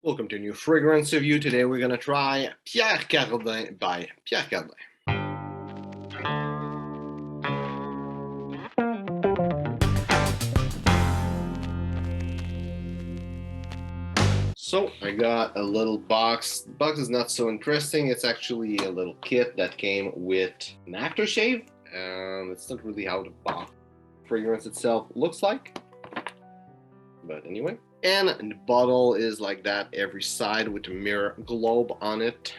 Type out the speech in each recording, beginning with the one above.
Welcome to a new fragrance review. Today we're gonna try Pierre Cardin by Pierre Cardin. So I got a little box. The box is not so interesting. It's actually a little kit that came with an aftershave. It's not really how the box fragrance itself looks like. But anyway. And the bottle is like that every side with a mirror globe on it.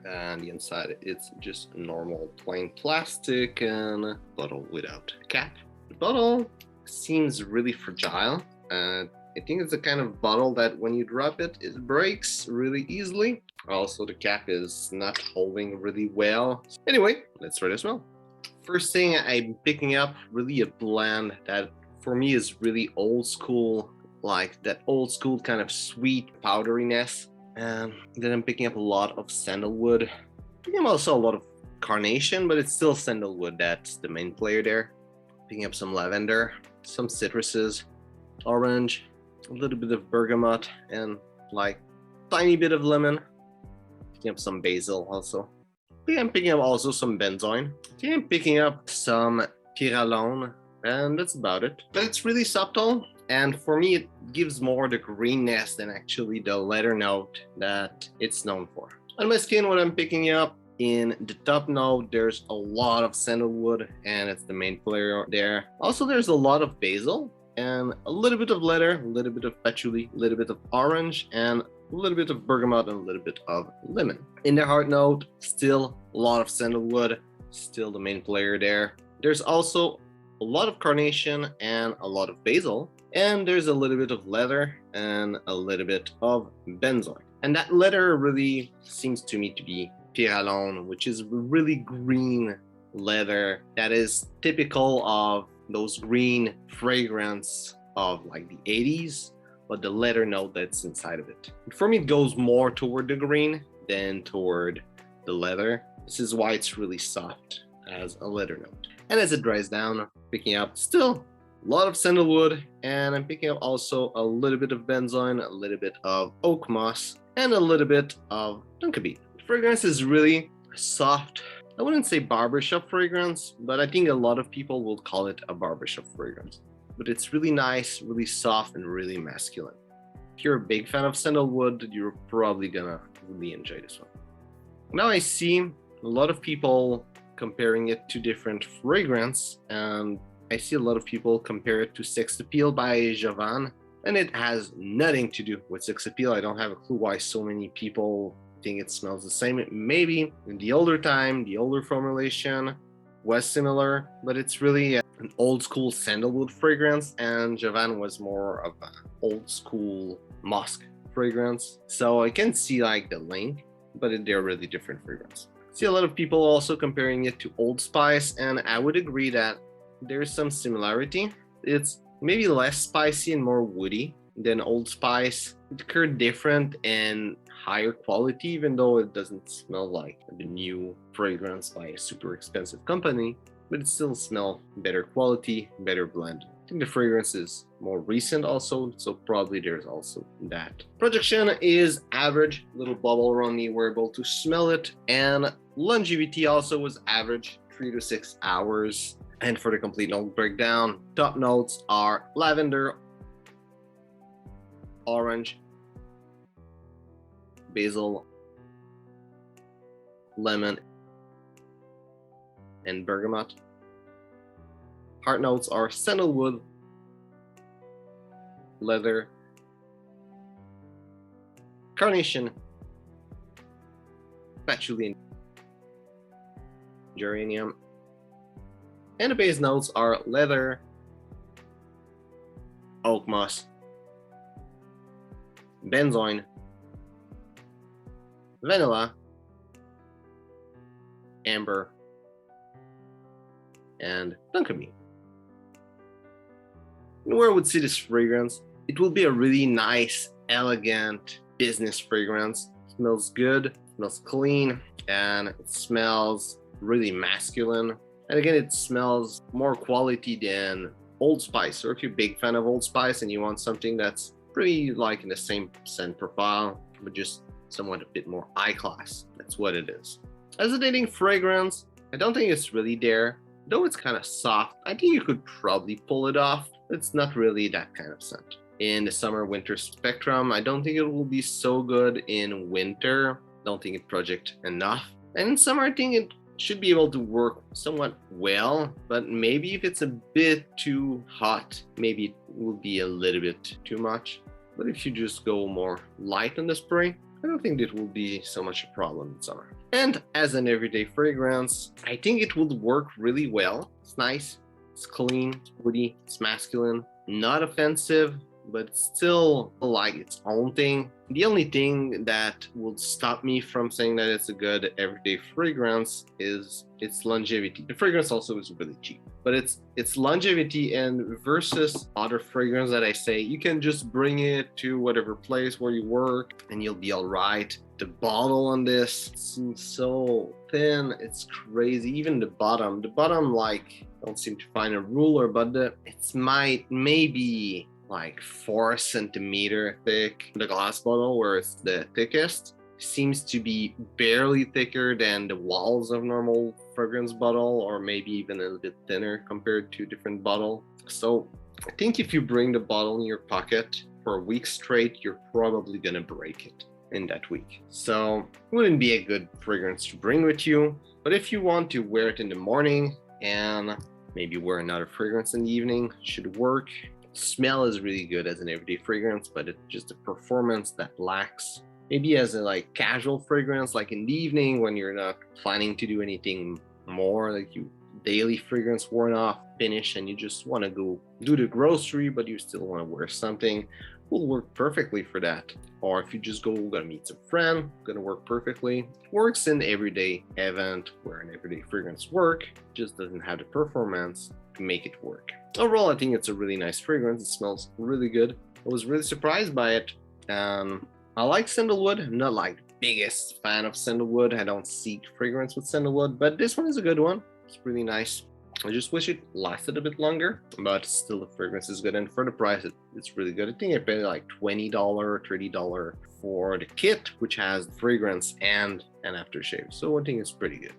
And the inside it's just normal plain plastic and bottle without a cap. The bottle seems really fragile. I think it's the kind of bottle that when you drop it, it breaks really easily. Also, the cap is not holding really well. Anyway, let's try this one. First thing I'm picking up, really a blend that for me is really old school, like that old school kind of sweet powderiness. And then I'm picking up a lot of sandalwood. Picking up also a lot of carnation, but it's still sandalwood that's the main player there. Picking up some lavender, some citruses, orange, a little bit of bergamot, and like tiny bit of lemon. Picking up some basil also. I'm picking up also some benzoin. I'm picking up some Cardin, and that's about it. But it's really subtle. And for me, it gives more the greenness than actually the leather note that it's known for. On my skin, what I'm picking up in the top note, there's a lot of sandalwood, and it's the main player there. Also, there's a lot of basil and a little bit of leather, a little bit of patchouli, a little bit of orange, and a little bit of bergamot and a little bit of lemon. In the heart note, still a lot of sandalwood, still the main player there. There's also a lot of carnation and a lot of basil. And there's a little bit of leather and a little bit of benzoin. And that leather really seems to me to be Pierre Cardin, which is really green leather that is typical of those green fragrance of like the 80s, but the leather note that's inside of it. For me, it goes more toward the green than toward the leather. This is why it's really soft as a leather note. And as it dries down, picking up still a lot of sandalwood, and I'm picking up also a little bit of benzoin, a little bit of oak moss, and a little bit of tonka bean. The fragrance is really soft. I wouldn't say barbershop fragrance, but I think a lot of people will call it a barbershop fragrance. But it's really nice, really soft, and really masculine. If you're a big fan of sandalwood, you're probably gonna really enjoy this one. Now I see a lot of people comparing it to different fragrance, and I see a lot of people compare it to Sex Appeal by Jovan, and it has nothing to do with Sex Appeal. I don't have a clue why so many people think it smells the same. Maybe in the older time, the older formulation was similar, but it's really an old school sandalwood fragrance, and Jovan was more of an old school musk fragrance. So I can see like the link, but they're really different fragrance. I see a lot of people also comparing it to Old Spice, and I would agree that there's some similarity. It's maybe less spicy and more woody than Old Spice. It's kind of different and higher quality, even though it doesn't smell like the new fragrance by a super expensive company, but it still smells better quality, better blend. I think the fragrance is more recent also, so probably there's also that. Projection is average, little bubble around me, we're able to smell it, and longevity also was average, 3 to 6 hours. And for the complete note breakdown, top notes are lavender, orange, basil, lemon, and bergamot. Heart notes are sandalwood, leather, carnation, patchouli, and geranium. And the base notes are leather, oak moss, benzoin, vanilla, amber, and tonka bean. And where I would see this fragrance, it will be a really nice, elegant business fragrance. It smells good, smells clean, and it smells really masculine. And again, it smells more quality than Old Spice. Or if you're a big fan of Old Spice and you want something that's pretty like in the same scent profile, but just somewhat a bit more high class. That's what it is. As a dating fragrance, I don't think it's really there. Though it's kind of soft, I think you could probably pull it off. It's not really that kind of scent. In the summer-winter spectrum, I don't think it will be so good in winter. Don't think it projects enough. And in summer, I think it should be able to work somewhat well, but maybe if it's a bit too hot, maybe it will be a little bit too much. But if you just go more light on the spray, I don't think it will be so much a problem in summer. And as an everyday fragrance, I think it would work really well. It's nice, it's clean, it's woody, it's masculine, not offensive, but still like its own thing. The only thing that will stop me from saying that it's a good everyday fragrance is its longevity. The fragrance also is really cheap, but its longevity, and versus other fragrance that I say, you can just bring it to whatever place where you work and you'll be all right. The bottle on this seems so thin, it's crazy. Even the bottom, like, I don't seem to find a ruler, but it's maybe like 4 centimeter thick. The glass bottle, where it's the thickest, seems to be barely thicker than the walls of normal fragrance bottle, or maybe even a little bit thinner compared to different bottle. So I think if you bring the bottle in your pocket for a week straight, you're probably gonna break it in that week. So it wouldn't be a good fragrance to bring with you. But if you want to wear it in the morning and maybe wear another fragrance in the evening, should work. Smell is really good as an everyday fragrance, but it's just a performance that lacks. Maybe as a like casual fragrance, like in the evening when you're not planning to do anything more, like you daily fragrance worn off, finish, and you just want to go do the grocery, but you still want to wear something, will work perfectly for that. Or if you just gonna meet some friend, gonna work perfectly. Works in everyday event where an everyday fragrance work, just doesn't have the performance to make it work. Overall, I think it's a really nice fragrance. It smells really good. I was really surprised by it. I like Sandalwood. I'm not like the biggest fan of Sandalwood. I don't seek fragrance with Sandalwood, but this one is a good one. It's really nice. I just wish it lasted a bit longer, but still the fragrance is good. And for the price, it's really good. I think I paid like $20, $30 for the kit, which has the fragrance and an aftershave. So I think it's pretty good.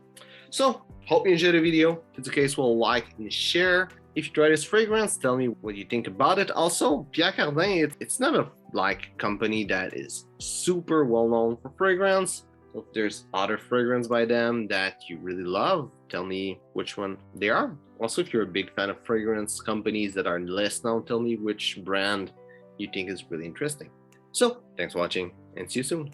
So hope you enjoyed the video. If it's the case, well, like and share. If you try this fragrance, tell me what you think about it. Also, Pierre Cardin, it's not a like company that is super well known for fragrance. So if there's other fragrance by them that you really love, tell me which one they are. Also, if you're a big fan of fragrance companies that are less known, tell me which brand you think is really interesting. So thanks for watching and see you soon.